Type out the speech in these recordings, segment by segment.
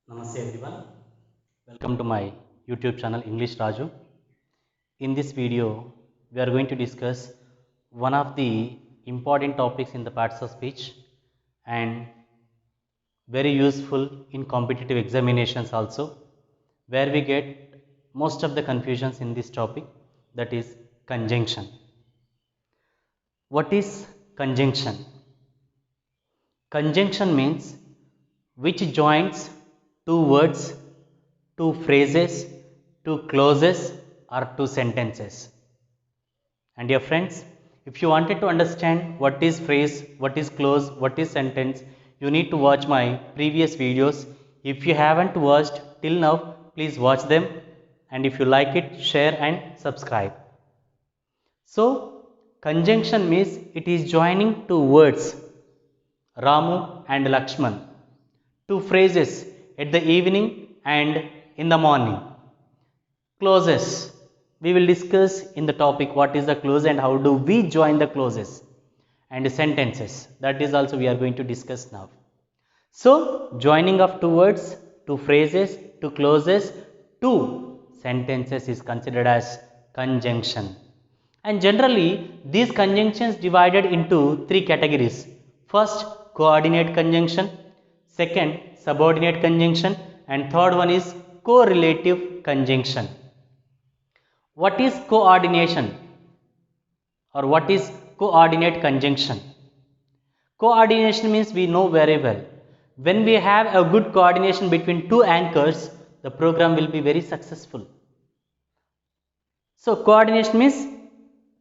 Namaste everyone. Welcome to my YouTube channel English Raju. In this video, we are going to discuss one of the important topics in the parts of speech and very useful in competitive examinations also, where we get most of the confusions in this topic, that is conjunction. What is conjunction? Conjunction means which joins two words, two phrases, two clauses or two sentences. And dear friends, if you wanted to understand what is phrase, what is clause, what is sentence, you need to watch my previous videos. If you haven't watched till now, please watch them, and if you like it, share and subscribe. So conjunction means it is joining two words, Ramu and Lakshman, two phrases at the evening and in the morning. Clauses. We will discuss in the topic what is the clause and how do we join the clauses, and sentences. That is also we are going to discuss now. So joining of two words, two phrases, two clauses, two sentences is considered as conjunction. And generally these conjunctions divided into three categories. First, coordinate conjunction, second, subordinate conjunction, and third one is correlative conjunction. What is coordination or what is coordinate conjunction? Coordination means we know very well. When we have a good coordination between two anchors, the program will be very successful. So coordination means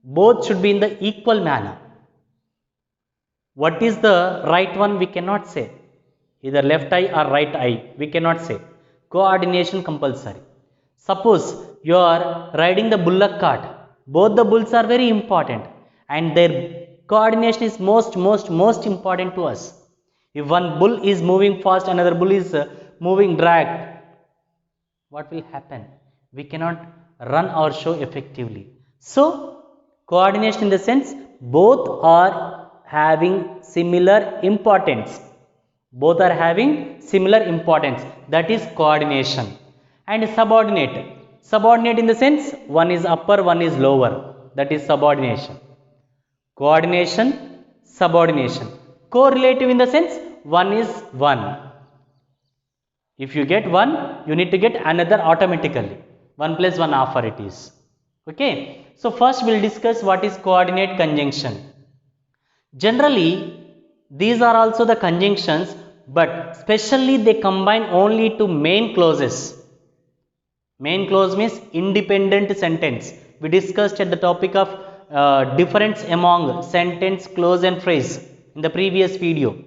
both should be in the equal manner. What is the right one we cannot say. Either left eye or right eye we cannot say. Coordination compulsory. Suppose you are riding the bullock cart. Both the bulls are very important and their coordination is most important to us. If one bull is moving fast, another bull is moving dragged, what will happen? We cannot run our show effectively. So coordination in the sense both are having similar importance. Both are having similar importance. That is coordination. And subordinate. Subordinate in the sense one is upper, one is lower. That is subordination. Coordination, subordination. Correlative in the sense one is one. If you get one, you need to get another automatically. 1 plus 1 offer it is. Okay. So first we will discuss what is coordinate conjunction. Generally, these are also the conjunctions, but specially they combine only to main clauses. Main clause means independent sentence. We discussed at the topic of difference among sentence, clause and phrase in the previous video.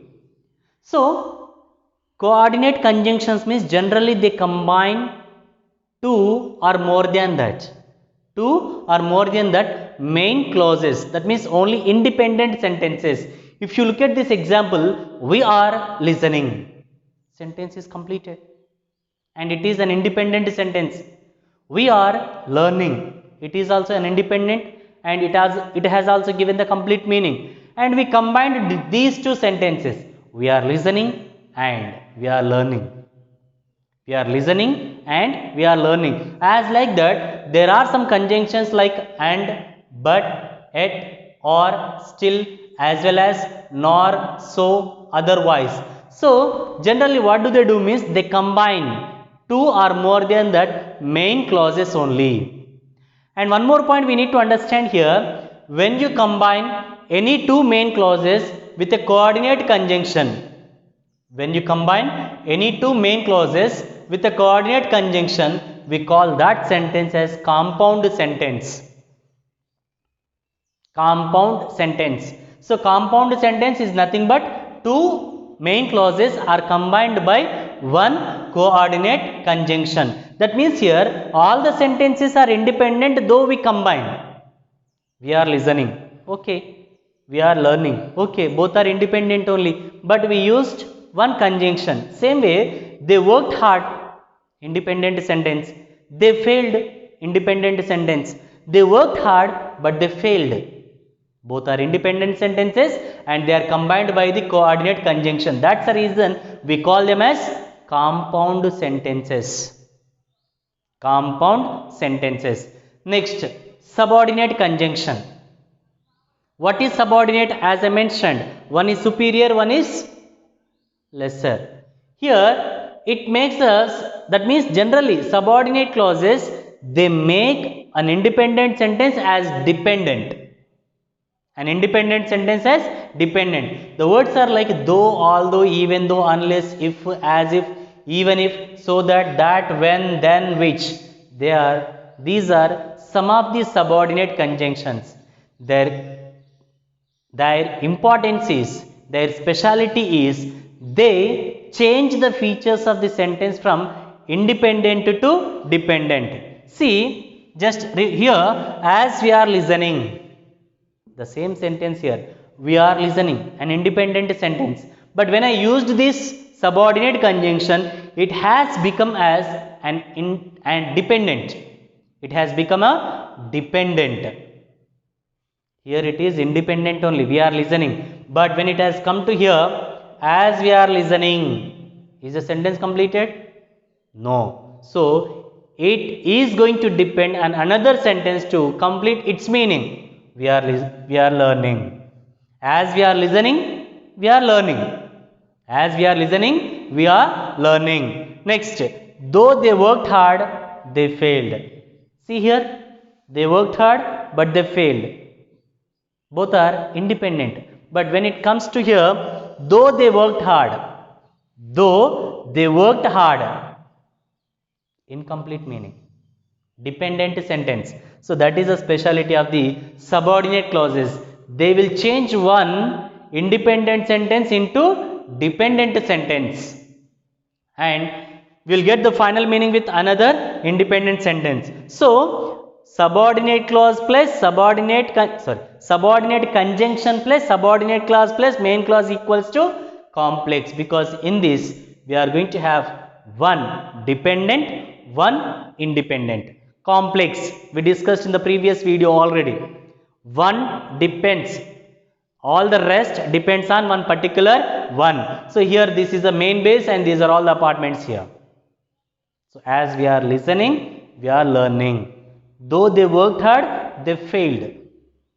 So coordinate conjunctions means generally they combine two or more than that. Two or more than that main clauses. That means only independent sentences. If you look at this example, we are listening. Sentence is completed. And it is an independent sentence. We are learning. It is also an independent and it has also given the complete meaning. And we combined these two sentences. We are listening and we are learning. We are listening and we are learning. As like that, there are some conjunctions like and, but, yet, or, still, as well as, nor, so, otherwise. So generally what do they do means they combine two or more than that main clauses only. And one more point we need to understand here, when you combine any two main clauses with a coordinate conjunction, when you combine any two main clauses with a coordinate conjunction, we call that sentence as compound sentence. Compound sentence. So compound sentence is nothing but two main clauses are combined by one coordinate conjunction. That means here all the sentences are independent though we combine. We are listening. Okay. We are learning. Okay. Both are independent only. But we used one conjunction. Same way they worked hard. Independent sentence. They failed. Independent sentence. They worked hard but they failed. Both are independent sentences and they are combined by the coordinate conjunction. That's the reason we call them as compound sentences. Compound sentences. Next, subordinate conjunction. What is subordinate? As I mentioned, one is superior, one is lesser. Here it makes us, that means generally subordinate clauses, they make an independent sentence as dependent. An independent sentence as dependent. The words are like though, although, even though, unless, if, as if, even if, so that, when, then, which. These are some of the subordinate conjunctions. Their importance is, their speciality is, they change the features of the sentence from independent to dependent. See, just here, as we are listening, the same sentence here, we are listening, an independent sentence. But when I used this subordinate conjunction, it has become as an dependent. It has become a dependent. Here it is independent only, we are listening. But when it has come to here, as we are listening, is the sentence completed? No. So it is going to depend on another sentence to complete its meaning. We are learning. As we are listening, we are learning. As we are listening, we are learning. Next, though they worked hard, they failed. See here, they worked hard, but they failed. Both are independent. But when it comes to here, though they worked hard, incomplete meaning, dependent sentence. So that is a speciality of the subordinate clauses. They will change one independent sentence into dependent sentence, and we'll get the final meaning with another independent sentence. So subordinate clause plus subordinate conjunction plus subordinate clause plus main clause equals to complex, because in this we are going to have one dependent, one independent. Complex, we discussed in the previous video already. One depends, all the rest depends on one particular one. So here this is the main base and these are all the apartments here. So as we are listening, we are learning. Though they worked hard, they failed.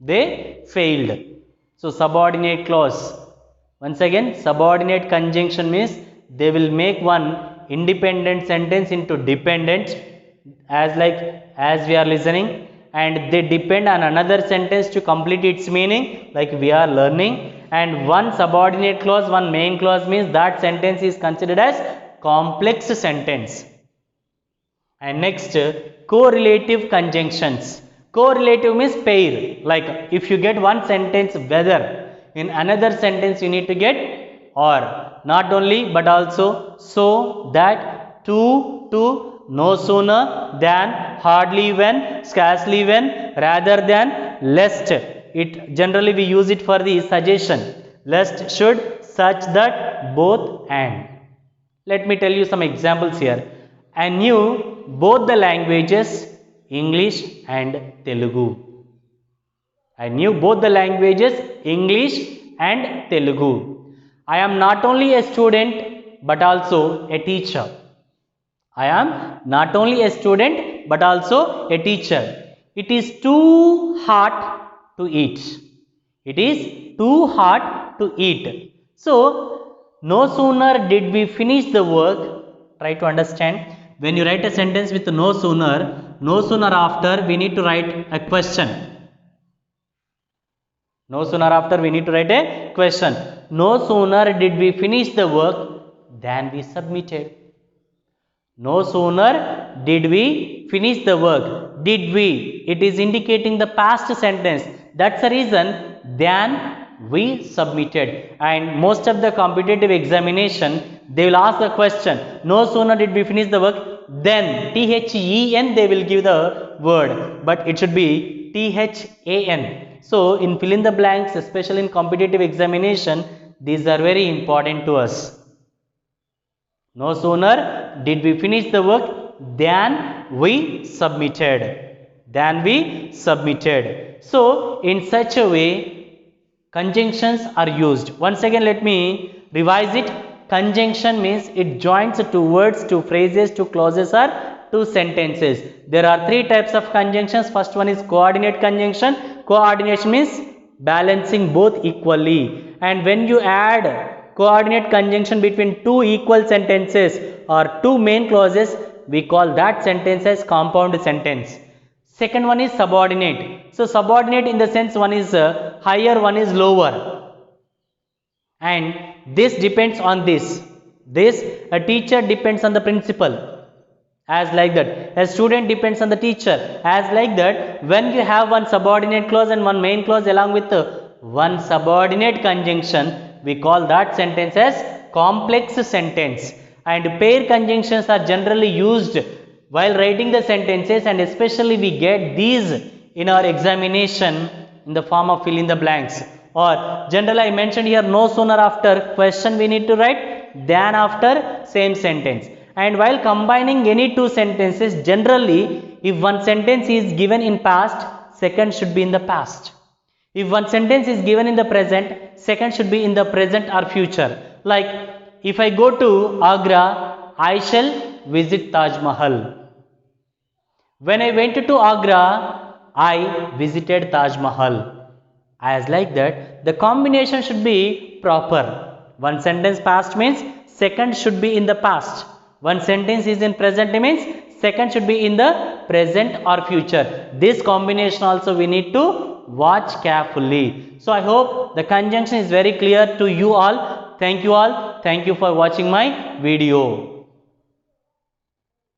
They failed. So subordinate clause. Once again, subordinate conjunction means they will make one independent sentence into dependent, as we are listening, and they depend on another sentence to complete its meaning, like we are learning. And one subordinate clause, one main clause means that sentence is considered as complex sentence. And next, correlative conjunctions. Correlative means pair. Like if you get one sentence whether, in another sentence you need to get or. Not only but also so, that, to, no sooner, than, hardly when, scarcely when, rather than, lest. It generally we use it for the suggestion. Lest, should, such that, both, and. Let me tell you some examples here. I knew both the languages, English and Telugu. I knew both the languages, English and Telugu. I am not only a student but also a teacher. I am not only a student but also a teacher. It is too hot to eat. It is too hot to eat. So, no sooner did we finish the work, try to understand. When you write a sentence with no sooner after we need to write a question. No sooner after we need to write a question. No sooner did we finish the work than we submitted. No sooner did we finish the work. Did we? It is indicating the past sentence. That's the reason than we submitted. And most of the competitive examination, they will ask the question, no sooner did we finish the work, then, THEN they will give the word, but it should be THAN. So in fill in the blanks, especially in competitive examination, these are very important to us. No sooner did we finish the work than we submitted. Than we submitted. So in such a way, conjunctions are used. Once again, let me revise it. Conjunction means it joins two words, two phrases, two clauses or two sentences. There are three types of conjunctions. First one is coordinate conjunction. Coordination means balancing both equally. And when you add coordinate conjunction between two equal sentences or two main clauses, we call that sentence as compound sentence. Second one is subordinate. So subordinate in the sense one is higher, one is lower. And this depends on this. A teacher depends on the principal. As like that, a student depends on the teacher. As like that, when you have one subordinate clause and one main clause along with one subordinate conjunction, we call that sentence as complex sentence. And pair conjunctions are generally used while writing the sentences, and especially we get these in our examination in the form of fill in the blanks. Or generally I mentioned here, no sooner after question we need to write than after same sentence. And while combining any two sentences, generally if one sentence is given in past, second should be in the past. If one sentence is given in the present, second should be in the present or future. Like if I go to Agra, I shall visit Taj Mahal. When I went to Agra, I visited Taj Mahal. As like that, the combination should be proper. One sentence past means second should be in the past. One sentence is in present means second should be in the present or future. This combination also we need to watch carefully. So I hope the conjunction is very clear to you all. Thank you all. Thank you for watching my video.